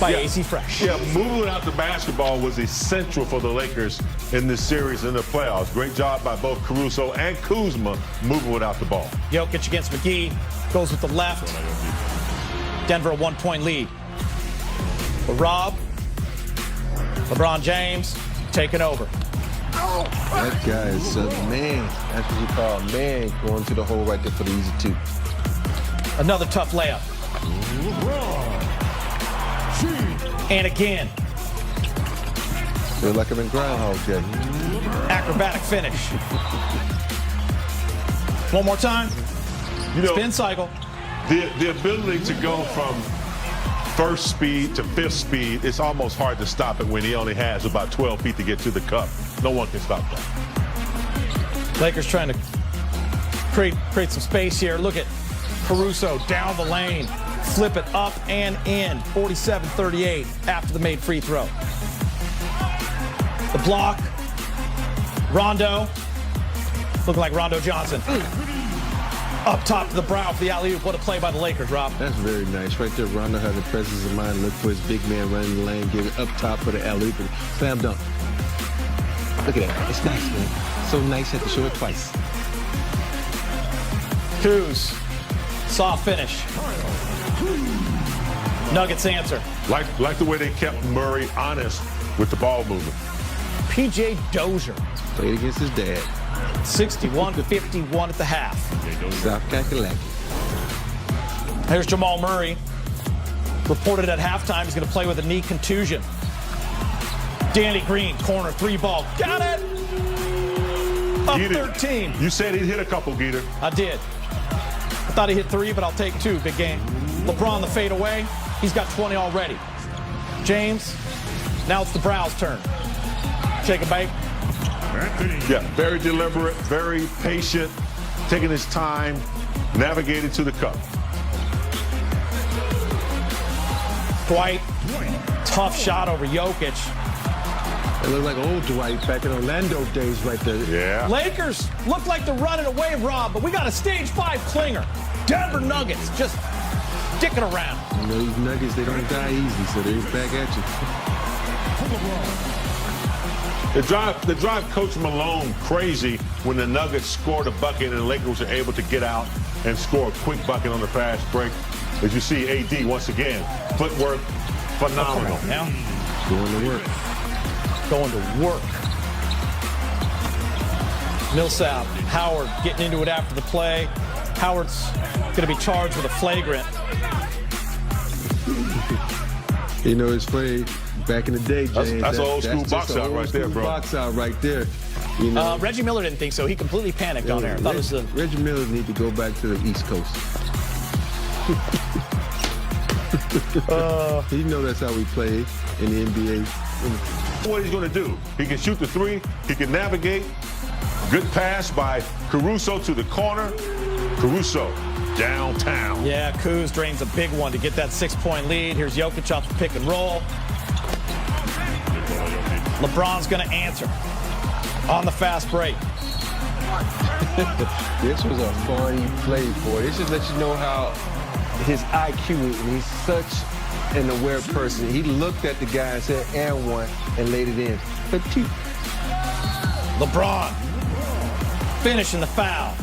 by AC Fresh. Yeah, moving without the basketball was essential for the Lakers in this series in the playoffs. Great job by both Caruso and Kuzma moving without the ball. Jokic against McGee, goes with the left. Denver a 1-point lead. But Rob, LeBron James taking over. That guy is a man. That's what you call a man, going to the hole right there for the easy two. Another tough layup. And again. Feel like I'm in Groundhog Day. Acrobatic finish. One more time. Spin cycle. The ability to go from first speed to fifth speed, it's almost hard to stop it when he only has about 12 feet to get to the cup. No one can stop that. Lakers trying to create some space here. Look at Caruso down the lane. Flip it up and in. 47-38 after the made free throw. The block. Rondo. Looking like Rondo Johnson. Up top to the brow for the alley-oop. What a play by the Lakers, Rob. That's very nice. Right there, Rondo had the presence of mind. Look for his big man running the lane, give it up top for the alley-oop. Slam dunk. Look at that. It's nice, man. So nice, had to show it twice. Kuz. Soft finish. Nuggets answer. Like the way they kept Murray honest with the ball movement. P.J. Dozier. Played against his dad. 61-51 at the half. South Kakalaki. Here's Jamal Murray. Reported at halftime he's going to play with a knee contusion. Danny Green, corner, three ball. Got it! Up 13. You said he'd hit a couple, Geeter. I did. I thought he hit three, but I'll take two. Big game. LeBron the fade away. He's got 20 already. James, now it's the Brow's turn. Shake a bake. Yeah, very deliberate, very patient, taking his time, navigating to the cup. Dwight, tough shot over Jokic. It looked like old Dwight back in Orlando days right there. Yeah. Lakers look like they're running away, Rob, but we got a stage 5 clinger. Denver Nuggets just dicking around. You know, these Nuggets, they don't die easy, so they're back at you. They drive Coach Malone crazy when the Nuggets scored a bucket and the Lakers were able to get out and score a quick bucket on the fast break. As you see, AD, once again, footwork, phenomenal. Now, Going to work. going to work. Millsap, Howard getting into it after the play. Howard's going to be charged with a flagrant. You know, it's funny. Back in the day, James. That's an old school box out right there, bro. Box out right there. You know, Reggie Miller didn't think so. He completely panicked on there. Thought it was Reggie Miller need to go back to the East Coast. You know that's how we play in the NBA. What he's going to do, he can shoot the three, he can navigate. Good pass by Caruso to the corner. Caruso downtown. Yeah, Kuz drains a big one to get that 6-point lead. Here's Jokic off the pick and roll. LeBron's going to answer on the fast break. This was a funny play, boy. This just lets you know how his IQ is. And he's such an aware person. He looked at the guy and said, and one, and laid it in. But two. LeBron finishing the foul.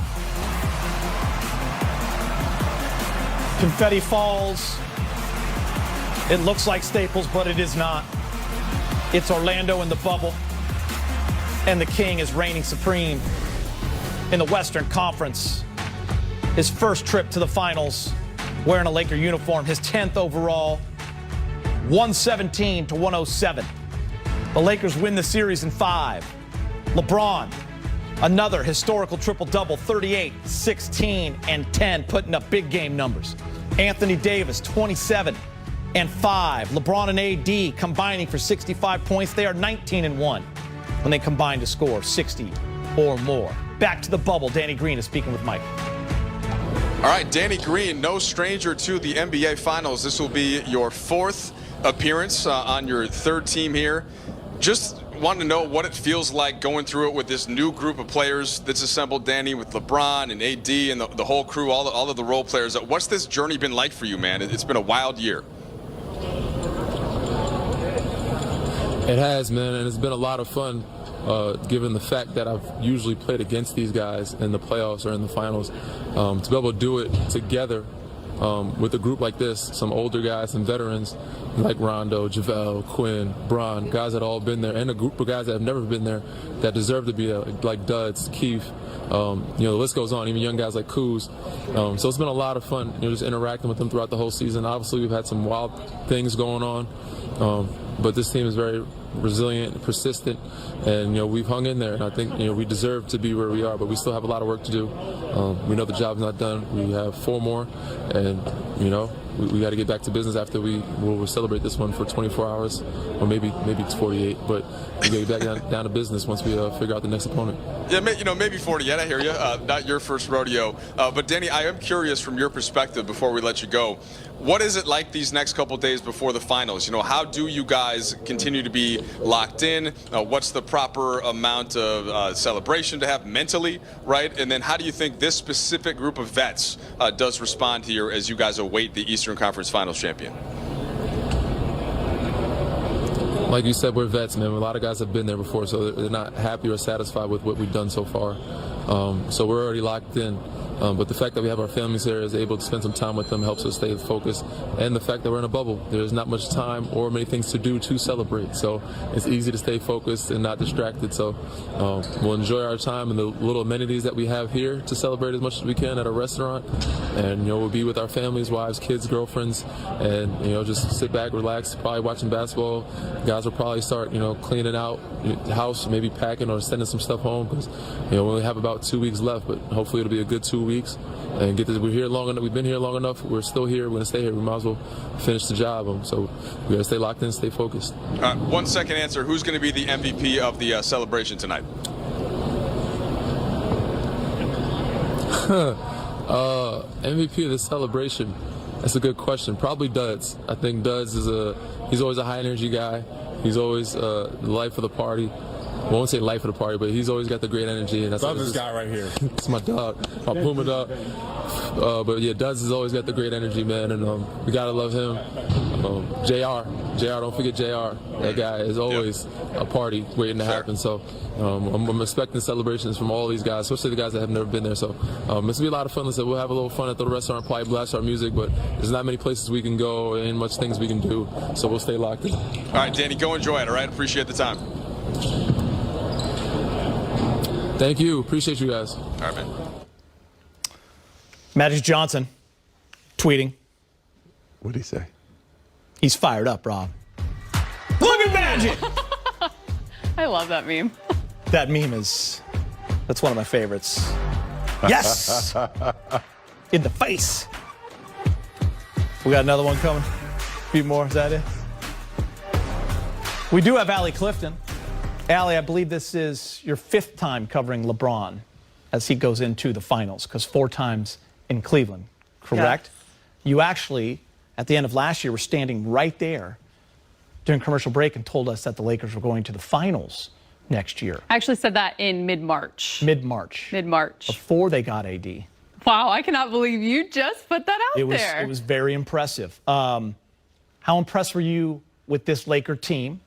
Confetti falls. It looks like Staples, but it is not. It's Orlando in the bubble. And the King is reigning supreme in the Western Conference. His first trip to the finals, wearing a Laker uniform, his 10th overall, 117-107. The Lakers win the series in 5. LeBron, another historical triple-double, 38, 16, and 10, putting up big game numbers. Anthony Davis, 27 and 5. LeBron and AD combining for 65 points. They are 19-1 when they combine to score 60 or more. Back to the bubble. Danny Green is speaking with Mike. All right, Danny Green, no stranger to the NBA Finals. This will be your 4th appearance on your 3rd team here. Just wanted to know what it feels like going through it with this new group of players that's assembled, Danny, with LeBron and AD and the whole crew, all of the role players. What's this journey been like for you, man? It's been a wild year. It has, man, and it's been a lot of fun, given the fact that I've usually played against these guys in the playoffs or in the finals. To be able to do it together with a group like this, some older guys and veterans like Rondo, JaVale, Quinn, Bron, guys that have all been there, and a group of guys that have never been there that deserve to be there, like Duds, Keith. The list goes on, even young guys like Kuz. So it's been a lot of fun, just interacting with them throughout the whole season. Obviously, we've had some wild things going on, but this team is very resilient, persistent, and we've hung in there. And I think we deserve to be where we are, but we still have a lot of work to do. We know the job's not done. We have 4 more, and we got to get back to business after we'll celebrate this one for 24 hours, or maybe it's 48. But we got to get back down to business once we figure out the next opponent. Yeah, maybe 48. I hear you. Not your first rodeo, but Danny, I am curious from your perspective before we let you go. What is it like these next couple days before the finals? How do you guys continue to be locked in? What's the proper amount of celebration to have mentally, right? And then how do you think this specific group of vets does respond here as you guys await the Eastern Conference Finals champion? Like you said, we're vets, man. A lot of guys have been there before, so they're not happy or satisfied with what we've done so far. So we're already locked in. But the fact that we have our families here, is able to spend some time with them, helps us stay focused. And the fact that we're in a bubble, there's not much time or many things to do to celebrate. So it's easy to stay focused and not distracted. So we'll enjoy our time and the little amenities that we have here to celebrate as much as we can at a restaurant. And we'll be with our families, wives, kids, girlfriends, and just sit back, relax, probably watching basketball. Guys will probably start cleaning out the house, maybe packing or sending some stuff home, because we only have about 2 weeks left. But hopefully it'll be a good 2 weeks and get this. We're here long enough. We've been here long enough. We're still here. We're gonna stay here. We might as well finish the job. So we gotta stay locked in, stay focused. 1 second answer. Who's going to be the MVP of the celebration tonight? MVP of the celebration. That's a good question. Probably Duds. I think Duds he's always a high energy guy. He's always the life of the party. I won't say life of the party, but he's always got the great energy. And that's this guy right here. It's my dog, my Puma dog. But yeah, Duds has always got the great energy, man, and we gotta love him. JR, don't forget JR. That guy is always a party waiting to happen. So I'm expecting celebrations from all these guys, especially the guys that have never been there. So it's gonna be a lot of fun. We'll have a little fun at the restaurant, probably blast our music, but there's not many places we can go and much things we can do. So we'll stay locked in. All right, Danny, go enjoy it. All right, appreciate the time. Thank you. Appreciate you guys. All right, man. Magic Johnson tweeting. What'd he say? He's fired up, Rob. Look at Magic! I love that meme. That meme that's one of my favorites. Yes! In the face. We got another one coming. A few more, is that it? We do have Allie Clifton. Allie, I believe this is your 5th time covering LeBron as he goes into the finals, because 4 times in Cleveland, correct? Yeah. You actually, at the end of last year, were standing right there during commercial break and told us that the Lakers were going to the finals next year. I actually said that in mid-March. Mid-March. Before they got AD. Wow, I cannot believe you just put that out there. It was very impressive. How impressed were you with this Laker team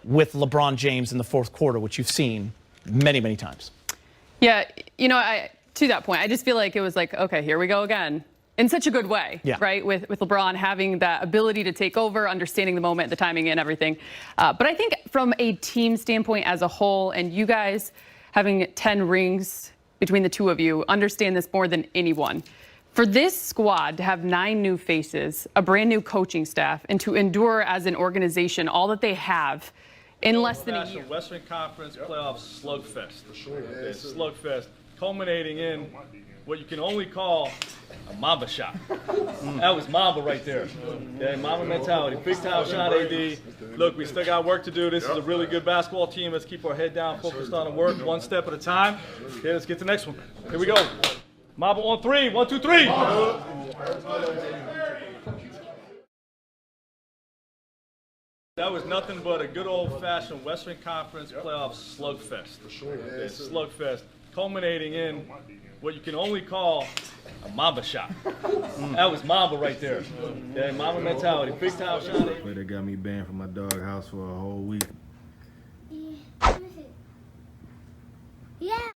with LeBron James in the 4th quarter, which you've seen many, many times? Yeah, to that point, I just feel like it was like, okay, here we go again. In such a good way, right? With LeBron having that ability to take over, understanding the moment, the timing, and everything. But I think from a team standpoint as a whole, and you guys having 10 rings between the two of you, understand this more than anyone. For this squad to have 9 new faces, a brand new coaching staff, and to endure as an organization all that they have in less than a year. Western Conference playoff slugfest. Slugfest, culminating in what you can only call a Mamba shot. That was Mamba right there. Yeah, Mamba mentality. Big time shot, AD. Look, we still got work to do. This is a really good basketball team. Let's keep our head down, focused on the work, one step at a time. Okay, let's get to the next one. Here we go. Mamba on 3. 1, 2, 3. That was nothing but a good old-fashioned Western Conference playoff slugfest. Slugfest, culminating in what you can only call a Mamba shot. That was Mamba right there. Yeah, Mamba mentality. Big time shot. They got me banned from my dog house for a whole week.